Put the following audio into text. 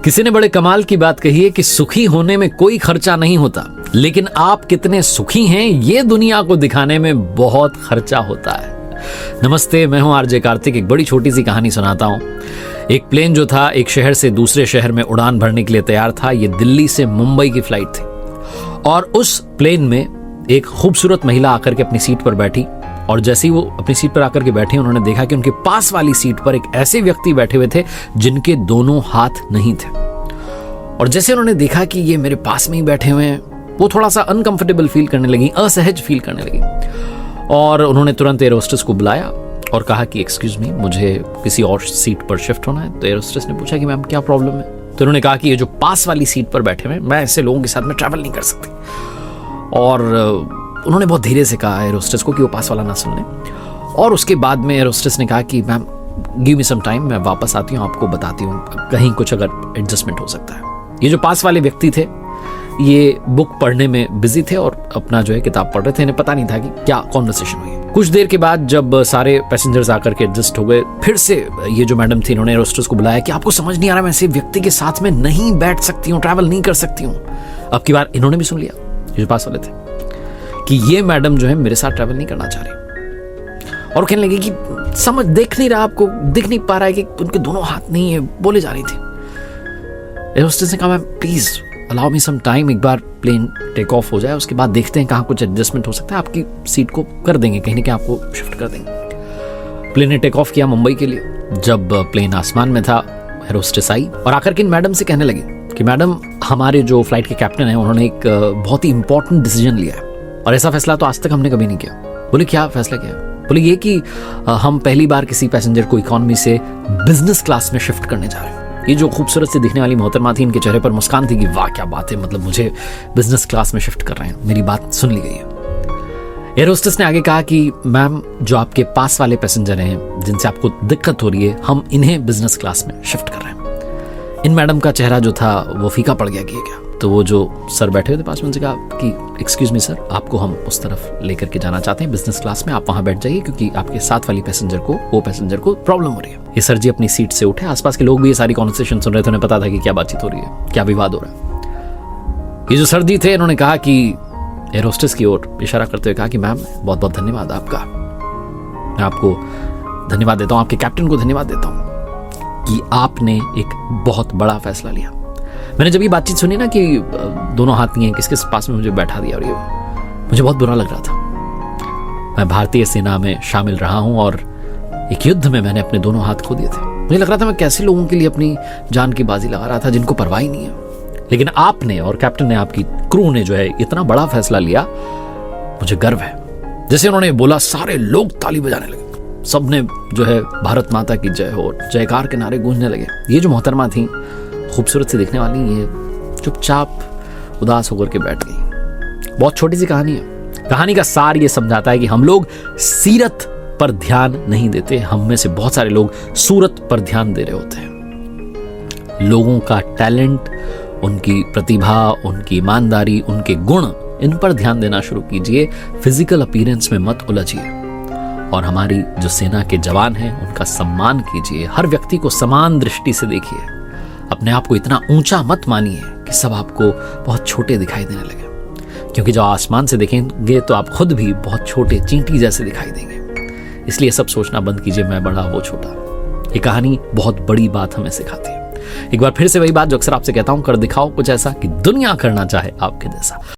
किसी ने बड़े कमाल की बात कही है कि सुखी होने में कोई खर्चा नहीं होता, लेकिन आप कितने सुखी हैं ये दुनिया को दिखाने में बहुत खर्चा होता है। नमस्ते, मैं हूं आरजे कार्तिक। एक बड़ी छोटी सी कहानी सुनाता हूं। एक प्लेन जो था एक शहर से दूसरे शहर में उड़ान भरने के लिए तैयार था। ये दिल्ली से मुंबई की फ्लाइट थी और उस प्लेन में एक खूबसूरत महिला आकर के अपनी सीट पर बैठी और जैसे ही वो अपनी सीट पर आकर के बैठे उन्होंने देखा कि उनके पास वाली सीट पर एक ऐसे व्यक्ति बैठे हुए थे जिनके दोनों हाथ नहीं थे। और जैसे उन्होंने देखा कि ये मेरे पास में ही बैठे हुए हैं, वो थोड़ा सा अनकंफर्टेबल फील करने लगी, असहज फील करने लगी। और उन्होंने तुरंत एयर होस्टेस को बुलाया और कहा कि एक्सक्यूज मी, मुझे किसी और सीट पर शिफ्ट होना है। तो एयर होस्टेस ने पूछा कि मैम क्या प्रॉब्लम है। तो उन्होंने कहा कि ये जो पास वाली सीट पर बैठे हुए, मैं ऐसे लोगों के साथ में ट्रैवल नहीं कर सकती। और उन्होंने बहुत धीरे से कहा एयर होस्टेस को कि वो पास वाला ना सुन ले। और उसके बाद में एयर होस्टेस ने कहा कि ma'am give me some time, मैं वापस आती हूँ, आपको बताती हूँ कहीं कुछ अगर एडजस्टमेंट हो सकता है। ये जो पास वाले व्यक्ति थे ये बुक पढ़ने में बिजी थे और अपना जो है किताब पढ़ रहे थे। इन्हें पता नहीं था कि क्या कॉन्वर्सेशन हुई। कुछ देर के बाद जब सारे पैसेंजर्स आकर के एडजस्ट हो गए, फिर से ये जो मैडम थी इन्होंने एयर होस्टेस को बुलाया कि आपको समझ नहीं आ रहा, मैं ऐसे व्यक्ति के साथ में नहीं बैठ सकती हूँ, ट्रैवल नहीं कर सकती हूँ। अब की बार इन्होंने भी सुन लिया, ये जो पास वाले थे, कि ये मैडम जो है मेरे साथ ट्रैवल नहीं करना चाह रही। और कहने लगी कि समझ देख नहीं रहा, आपको दिख नहीं पा रहा है कि उनके दोनों हाथ नहीं है, बोले जा रही थी। एयर होस्टेस ने कहा ma'am please allow me some time, एक बार प्लेन टेक ऑफ हो जाए उसके बाद देखते हैं कहाँ कुछ एडजस्टमेंट हो सकता है, आपकी सीट को कर देंगे, कहीं ना कहीं आपको शिफ्ट कर देंगे। प्लेन ने टेक ऑफ किया मुंबई के लिए। जब प्लेन आसमान में था एयर होस्टेस आई और आकर के इन मैडम से कहने लगी कि मैडम हमारे जो फ्लाइट के कैप्टन हैं उन्होंने एक बहुत ही इंपॉर्टेंट डिसीजन लिया है और ऐसा फैसला तो आज तक हमने कभी नहीं किया। बोले क्या फैसला किया? बोले ये कि हम पहली बार किसी पैसेंजर को इकोनॉमी से बिजनेस क्लास में शिफ्ट करने जा रहे हैं। ये जो खूबसूरत से दिखने वाली मोहतरमा थी, इनके चेहरे पर मुस्कान थी कि वाह क्या बात है, मतलब मुझे बिजनेस क्लास में शिफ्ट कर रहे हैं, मेरी बात सुन ली गई है। एयर होस्टेस ने आगे कहा कि मैम जो आपके पास वाले पैसेंजर हैं जिनसे आपको दिक्कत हो रही है, हम इन्हें बिजनेस क्लास में शिफ्ट कर रहे हैं। इन मैडम का चेहरा जो था वो फीका पड़ गया कि क्या। तो वो जो सर बैठे हुए थे पास में उनसे कहा कि एक्सक्यूज मी सर, आपको हम उस तरफ लेकर के जाना चाहते हैं बिजनेस क्लास में, आप वहां बैठ जाइए क्योंकि आपके साथ वाली पैसेंजर को प्रॉब्लम हो रही है। ये सर जी अपनी सीट से उठे, आसपास के लोग भी ये सारी कॉन्वर्सेशन सुन रहे थे, उन्हें पता था कि क्या बातचीत हो रही है, क्या विवाद हो रहा है। ये जो सर जी थे इन्होंने कहा कि एयर होस्टेस की ओर इशारा करते हुए कहा कि मैम बहुत बहुत धन्यवाद आपका, मैं आपको धन्यवाद देता हूँ, आपके कैप्टन को धन्यवाद देता हूँ कि आपने एक बहुत बड़ा फैसला लिया। मैंने जब ये बातचीत सुनी ना कि दोनों हाथ नहीं है, किसके पास में मुझे बैठा दिया और ये मुझे बहुत बुरा लग रहा था। मैं भारतीय सेना में शामिल रहा हूं और एक युद्ध में मैंने अपने दोनों हाथ खो दिए थे। मुझे लग रहा था मैं कैसे लोगों के लिए अपनी जान की बाजी लगा रहा था जिनको परवाह ही नहीं है। लेकिन आपने और कैप्टन ने, आपकी क्रू ने जो है इतना बड़ा फैसला लिया, मुझे गर्व है। जैसे उन्होंने बोला सारे लोग ताली बजाने लगे, सबने जो है भारत माता की जय हो, जयकार के नारे गूंजने लगे। ये जो मोहतरमा थी खूबसूरत से दिखने वाली, ये चुपचाप उदास होकर के बैठ गई। बहुत छोटी सी कहानी है। कहानी का सार ये समझाता है कि हम लोग सीरत पर ध्यान नहीं देते, हम में से बहुत सारे लोग सूरत पर ध्यान दे रहे होते हैं। लोगों का टैलेंट, उनकी प्रतिभा, उनकी ईमानदारी, उनके गुण, इन पर ध्यान देना शुरू कीजिए। फिजिकल अपीयरेंस में मत उलझिए। और हमारी जो सेना के जवान हैं उनका सम्मान कीजिए। हर व्यक्ति को समान दृष्टि से देखिए। अपने आप को इतना ऊंचा मत मानिए कि सब आपको बहुत छोटे दिखाई देने लगे, क्योंकि जब आसमान से देखेंगे तो आप खुद भी बहुत छोटे, चींटी जैसे दिखाई देंगे। इसलिए सब सोचना बंद कीजिए मैं बड़ा वो छोटा। ये कहानी बहुत बड़ी बात हमें सिखाती है। एक बार फिर से वही बात जो अक्सर आपसे कहता हूं, कर दिखाओ कुछ ऐसा कि दुनिया करना चाहे आपके जैसा।